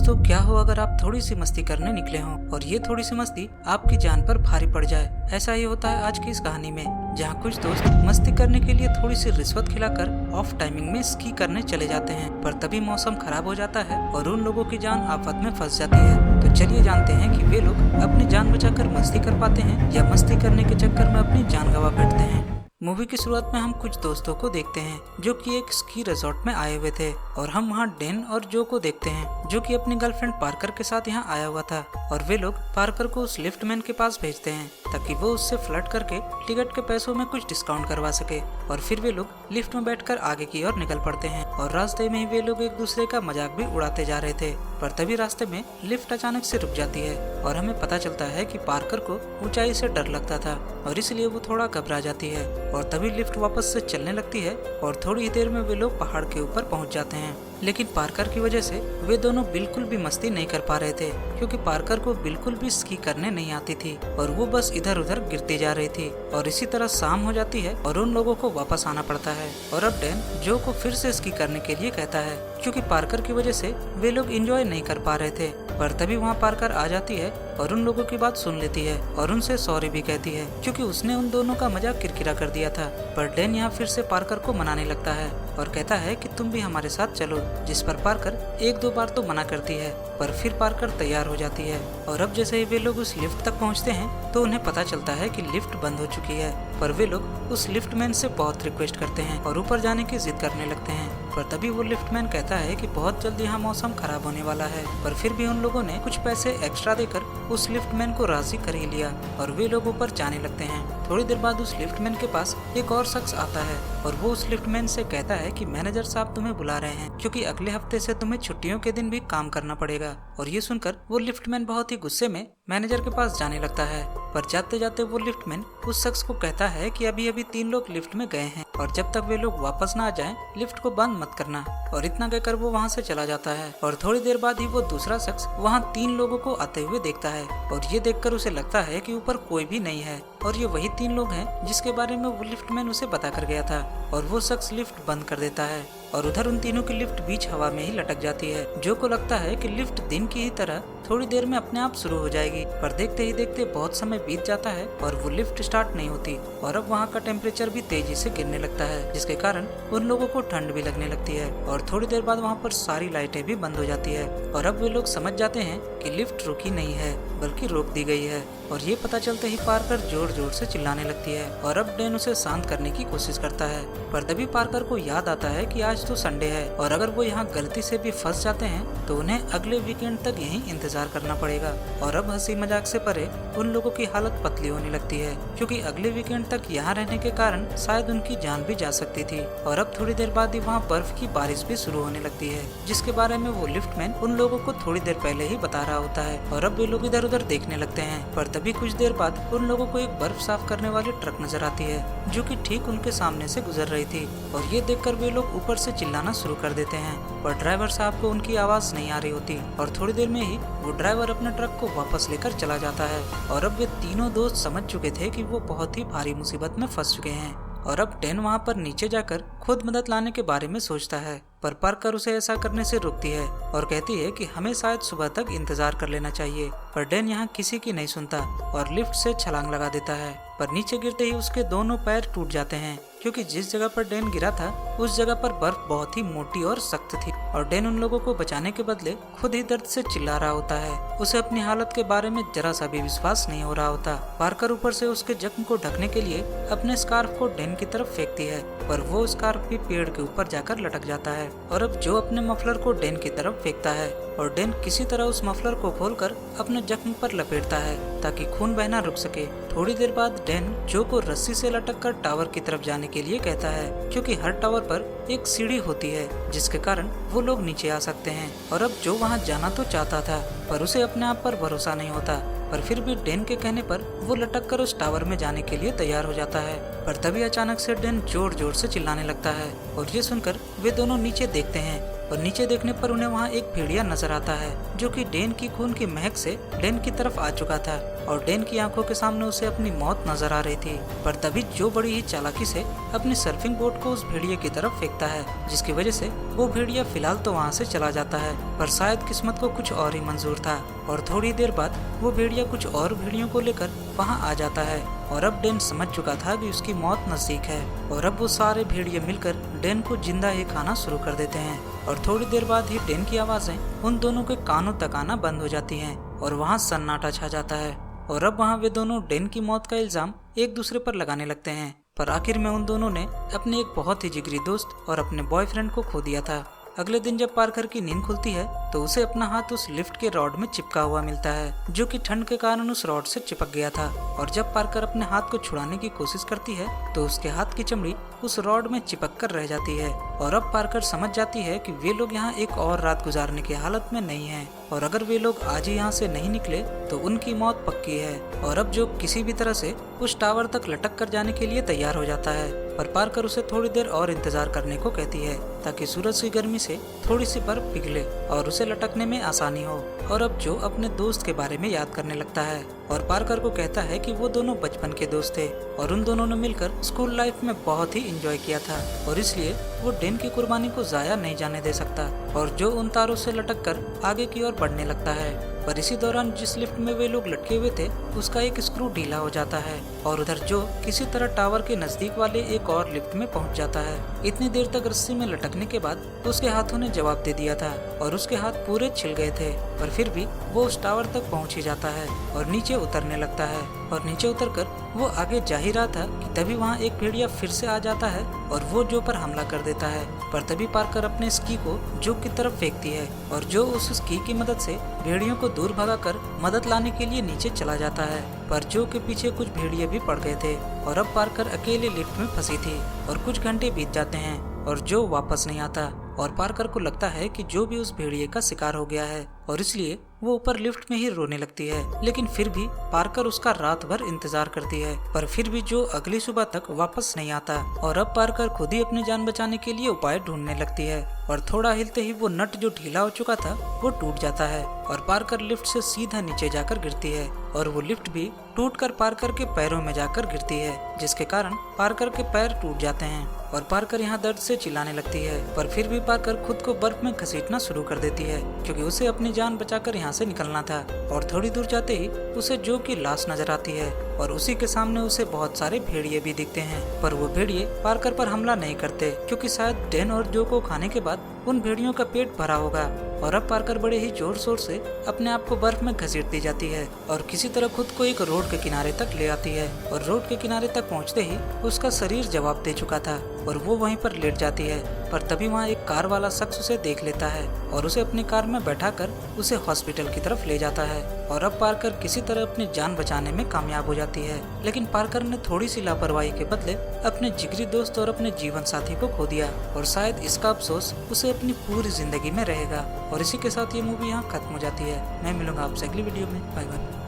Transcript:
दोस्तों, क्या हो अगर आप थोड़ी सी मस्ती करने निकले हों और ये थोड़ी सी मस्ती आपकी जान पर भारी पड़ जाए। ऐसा ही होता है आज की इस कहानी में, जहाँ कुछ दोस्त मस्ती करने के लिए थोड़ी सी रिश्वत खिलाकर ऑफ टाइमिंग में स्की करने चले जाते हैं, पर तभी मौसम खराब हो जाता है और उन लोगों की जान आफत में फंस जाती है। तो चलिए जानते हैं कि वे लोग अपनी जान बचाकर मस्ती कर पाते हैं या मस्ती करने के चक्कर में अपनी जान गंवा बैठते हैं। मूवी की शुरुआत में हम कुछ दोस्तों को देखते हैं जो कि एक स्की रिजॉर्ट में आए हुए थे, और हम वहां डेन और जो को देखते हैं जो कि अपनी गर्लफ्रेंड पार्कर के साथ यहां आया हुआ था। और वे लोग पार्कर को उस लिफ्टमैन के पास भेजते हैं ताकि वो उससे फ्लर्ट करके टिकट के पैसों में कुछ डिस्काउंट करवा सके। और फिर वे लोग लिफ्ट में बैठकर आगे की ओर निकल पड़ते हैं और रास्ते में ही वे लोग एक दूसरे का मजाक भी उड़ाते जा रहे थे। पर तभी रास्ते में लिफ्ट अचानक से रुक जाती है और हमें पता चलता है कि पार्कर को ऊंचाई से डर लगता था और इसलिए वो थोड़ा घबरा जाती है। और तभी लिफ्ट वापस से चलने लगती है और थोड़ी ही देर में वे लोग पहाड़ के ऊपर पहुंच जाते हैं। लेकिन पार्कर की वजह से वे दोनों बिल्कुल भी मस्ती नहीं कर पा रहे थे, क्योंकि पार्कर को बिल्कुल भी स्की करने नहीं आती थी और वो बस इधर उधर गिरती जा रही थी। और इसी तरह शाम हो जाती है और उन लोगों को वापस आना पड़ता है। और अब डैन जो को फिर से स्की करने के लिए कहता है, क्योंकि पार्कर की वजह से वे लोग एंजॉय नहीं कर पा रहे थे। पर तभी वहाँ पार्कर आ जाती है और उन लोगों की बात सुन लेती है और उनसे सॉरी भी कहती है, क्योंकि उसने उन दोनों का मजाक किरकिरा कर दिया था। पर डैन यहाँ फिर से पार्कर को मनाने लगता है और कहता है कि तुम भी हमारे साथ चलो, जिस पर पार्कर एक दो बार तो मना करती है, पर फिर पार्कर तैयार हो जाती है। और अब जैसे ही वे लोग उस लिफ्ट तक पहुँचते हैं तो उन्हें पता चलता है कि लिफ्ट बंद हो चुकी है। पर वे लोग उस लिफ्टमैन से बहुत रिक्वेस्ट करते हैं और ऊपर जाने की जिद करने लगते हैं। पर तभी वो लिफ्टमैन कहता है कि बहुत जल्दी यहाँ मौसम खराब होने वाला है। पर फिर भी उन लोगों ने कुछ पैसे एक्स्ट्रा देकर उस लिफ्टमैन को राजी कर ही लिया और वे लोग ऊपर जाने लगते हैं। थोड़ी देर बाद उस लिफ्टमैन के पास एक और शख्स आता है और वो उस लिफ्टमैन से कहता है कि मैनेजर साहब तुम्हें बुला रहे हैं, क्योंकि अगले हफ्ते से तुम्हें छुट्टियों के दिन भी काम करना पड़ेगा। और ये सुनकर वो लिफ्टमैन बहुत ही गुस्से में मैनेजर के पास जाने लगता है। पर जाते जाते वो लिफ्टमैन उस शख्स को कहता है कि अभी अभी 3 लोग लिफ्ट में गए हैं और जब तक वे लोग वापस ना आ जाएं, लिफ्ट को बंद मत करना। और इतना कहकर वो वहाँ से चला जाता है। और थोड़ी देर बाद ही वो दूसरा शख्स वहाँ 3 लोगों को आते हुए देखता है और ये देखकर उसे लगता है कि ऊपर कोई भी नहीं है और ये वही 3 लोग हैं जिसके बारे में वो लिफ्टमैन उसे बता कर गया था। और वो शख्स लिफ्ट बंद कर देता है और उधर उन तीनों की लिफ्ट बीच हवा में ही लटक जाती है। जो को लगता है कि लिफ्ट दिन की ही तरह थोड़ी देर में अपने आप शुरू हो जाएगी, पर देखते ही देखते बहुत समय बीत जाता है और वो लिफ्ट स्टार्ट नहीं होती। और अब वहाँ का टेम्परेचर भी तेजी से गिरने लगता है, जिसके कारण उन लोगों को ठंड भी लगने लगती है। और थोड़ी देर बाद वहाँ पर सारी लाइटें भी बंद हो जाती है और अब वे लोग समझ जाते हैं कि लिफ्ट रुकी नहीं है बल्कि रोक दी गई है। और ये पता चलते ही पार्कर जोर जोर से चिल्लाने लगती है और अब डैन उसे शांत करने की कोशिश करता है। पर तभी पार्कर को याद आता है कि आज तो संडे है और अगर वो यहाँ गलती से भी फंस जाते हैं तो उन्हें अगले वीकेंड तक यहीं इंतजार करना पड़ेगा। और अब हंसी मजाक से परे उन लोगों की हालत पतली होने लगती है, क्योंकि अगले वीकेंड तक यहाँ रहने के कारण शायद उनकी जान भी जा सकती थी। और अब थोड़ी देर बाद ही वहाँ बर्फ की बारिश भी शुरू होने लगती है, जिसके बारे में वो लिफ्टमैन उन लोगों को थोड़ी देर पहले ही बता रहा होता है। और अब वे लोग इधर उधर देखने लगते हैं। पर तभी कुछ देर बाद उन लोगों को एक बर्फ साफ करने वाली ट्रक नजर आती है जो कि ठीक उनके सामने से गुजर रही थी। और ये देखकर वे लोग ऊपर से चिल्लाना शुरू कर देते हैं, पर ड्राइवर साहब को उनकी आवाज नहीं आ रही होती। और थोड़ी देर में ही वो ड्राइवर अपने ट्रक को वापस लेकर चला जाता है। और अब वे तीनों दोस्त समझ चुके थे कि वो बहुत ही भारी मुसीबत में फंस चुके हैं। और अब डैन वहाँ पर नीचे जाकर खुद मदद लाने के बारे में सोचता है, पर पार्कर उसे ऐसा करने से रोकती है और कहती है कि हमें शायद सुबह तक इंतजार कर लेना चाहिए। पर डैन यहाँ किसी की नहीं सुनता और लिफ्ट से छलांग लगा देता है। पर नीचे गिरते ही उसके दोनों पैर टूट जाते हैं, क्योंकि जिस जगह पर डैन गिरा था उस जगह पर बर्फ बहुत ही मोटी और सख्त थी। और डैन उन लोगों को बचाने के बदले खुद ही दर्द से चिल्ला रहा होता है। उसे अपनी हालत के बारे में जरा सा भी विश्वास नहीं हो रहा होता। पार्कर ऊपर से उसके जख्म को ढकने के लिए अपने स्कार्फ को डैन की तरफ फेंकती है, पर वो स्कार्फ भी पेड़ के ऊपर जाकर लटक जाता है। और अब जो अपने मफलर को डैन की तरफ फेंकता है और डैन किसी तरह उस मफलर को खोलकर अपने जख्म पर लपेटता है ताकि खून बहना रुक सके। थोड़ी देर बाद डैन जो को रस्सी से लटककर टावर की तरफ जाने के लिए कहता है, क्योंकि हर टावर पर एक सीढ़ी होती है जिसके कारण वो लोग नीचे आ सकते हैं। और अब जो वहाँ जाना तो चाहता था, पर उसे अपने आप पर भरोसा नहीं होता, पर फिर भी डैन के कहने पर वो लटक कर उस टावर में जाने के लिए तैयार हो जाता है। पर तभी अचानक से डैन जोर जोर से चिल्लाने लगता है और ये सुनकर वे दोनों नीचे देखते हैं और नीचे देखने पर उन्हें वहाँ एक भेड़िया नजर आता है जो कि डेन की खून की महक से डेन की तरफ आ चुका था और डेन की आंखों के सामने उसे अपनी मौत नजर आ रही थी। पर तभी जो बड़ी ही चालाकी से अपनी सर्फिंग बोट को उस भेड़िए की तरफ फेंकता है, जिसकी वजह से वो भेड़िया फिलहाल तो वहाँ से चला जाता है, पर शायद किस्मत को कुछ और ही मंजूर था। और थोड़ी देर बाद वो भेड़िया कुछ और भेड़ियों को लेकर वहाँ आ जाता है और अब डेन समझ चुका था कि उसकी मौत नजदीक है और अब वो सारे भेड़िए मिलकर डेन को जिंदा ही खाना शुरू कर देते हैं। और थोड़ी देर बाद ही डेन की आवाजें उन दोनों के कानों तक आना बंद हो जाती हैं और वहाँ सन्नाटा छा जाता है। और अब वहाँ वे दोनों डेन की मौत का इल्जाम एक दूसरे पर लगाने लगते हैं, पर आखिर में उन दोनों ने अपने एक बहुत ही जिगरी दोस्त और अपने बॉयफ्रेंड को खो दिया था। अगले दिन जब पार्कर की नींद खुलती है तो उसे अपना हाथ उस लिफ्ट के रॉड में चिपका हुआ मिलता है जो कि ठंड के कारण उस रॉड से चिपक गया था। और जब पार्कर अपने हाथ को छुड़ाने की कोशिश करती है तो उसके हाथ की चमड़ी उस रॉड में चिपक कर रह जाती है। और अब पार्कर समझ जाती है कि वे लोग यहाँ एक और रात गुजारने की हालत में नहीं हैं और अगर वे लोग आज ही यहाँ से नहीं निकले तो उनकी मौत पक्की है। और अब जो किसी भी तरह से उस टावर तक लटक कर जाने के लिए तैयार हो जाता है, पर पार्कर उसे थोड़ी देर और इंतजार करने को कहती है ताकि सूरज की गर्मी से थोड़ी सी बर्फ पिघले और उसे लटकने में आसानी हो। और अब जो अपने दोस्त के बारे में याद करने लगता है और पार्कर को कहता है कि वो दोनों बचपन के दोस्त थे और उन दोनों ने मिलकर स्कूल लाइफ में बहुत ही एंजॉय किया था और इसलिए वो डेन की कुर्बानी को जाया नहीं जाने दे सकता। और जो उन तारों से लटक कर आगे की ओर बढ़ने लगता है, पर इसी दौरान जिस लिफ्ट में वे लोग लटके हुए थे उसका एक स्क्रू ढीला हो जाता है और उधर जो किसी तरह टावर के नजदीक वाले एक और लिफ्ट में पहुंच जाता है। इतनी देर तक रस्सी में लटकने के बाद उसके हाथों ने जवाब दे दिया था और उसके हाथ पूरे छिल गए थे, पर फिर भी वो उस टावर तक पहुंच ही जाता है और नीचे उतरने लगता है। और नीचे उतरकर वो आगे जा ही रहा था कि तभी वहाँ एक भेड़िया फिर से आ जाता है और वो जो पर हमला कर देता है। पर तभी पार्कर अपने स्की को जो की तरफ फेंकती है और जो उस स्की की मदद से भेड़ियों को दूर भगाकर मदद लाने के लिए नीचे चला जाता है, पर जो के पीछे कुछ भेड़िए भी पड़ गए थे। और अब पार्कर अकेले लिफ्ट में फंसी थी और कुछ घंटे बीत जाते हैं और जो वापस नहीं आता और पार्कर को लगता है कि जो भी उस भेड़िए का शिकार हो गया है और इसलिए वो ऊपर लिफ्ट में ही रोने लगती है। लेकिन फिर भी पार्कर उसका रात भर इंतजार करती है, पर फिर भी जो अगली सुबह तक वापस नहीं आता। और अब पार्कर खुद ही अपनी जान बचाने के लिए उपाय ढूंढने लगती है और थोड़ा हिलते ही वो नट जो ढीला हो चुका था वो टूट जाता है और पार्कर लिफ्ट से सीधा नीचे जाकर गिरती है और वो लिफ्ट भी टूटकर पार्कर के पैरों में जाकर गिरती है, जिसके कारण पार्कर के पैर टूट जाते हैं और पार्कर यहाँ दर्द से चिल्लाने लगती है। पर फिर भी पार्कर खुद को बर्फ में घसीटना शुरू कर देती है क्योंकि उसे अपनी जान बचाकर यहाँ से निकलना था। और थोड़ी दूर जाते ही उसे जो की लाश नजर आती है और उसी के सामने उसे बहुत सारे भेड़िए भी दिखते हैं, पर वो भेड़िए पार्कर पर हमला नहीं करते क्योंकि शायद डेन और जो को खाने के बाद उन भेड़ियों का पेट भरा होगा। और अब पार्कर बड़े ही जोर शोर से अपने आप को बर्फ में घसीटती जाती है और किसी तरह खुद को एक रोड के किनारे तक ले आती है और रोड के किनारे तक पहुंचते ही उसका शरीर जवाब दे चुका था और वो वहीं पर लेट जाती है। पर तभी वहाँ एक कार वाला शख्स उसे देख लेता है और उसे अपनी कार में बैठाकर उसे हॉस्पिटल की तरफ ले जाता है। और अब पार्कर किसी तरह अपनी जान बचाने में कामयाब हो जाती है, लेकिन पार्कर ने थोड़ी सी लापरवाही के बदले अपने जिगरी दोस्त और अपने जीवन साथी को खो दिया और शायद इसका अफसोस उसे अपनी पूरी जिंदगी में रहेगा। और इसी के साथ ये मूवी यहाँ खत्म हो जाती है। मैं मिलूंगा आपसे अगली वीडियो में। Bye bye.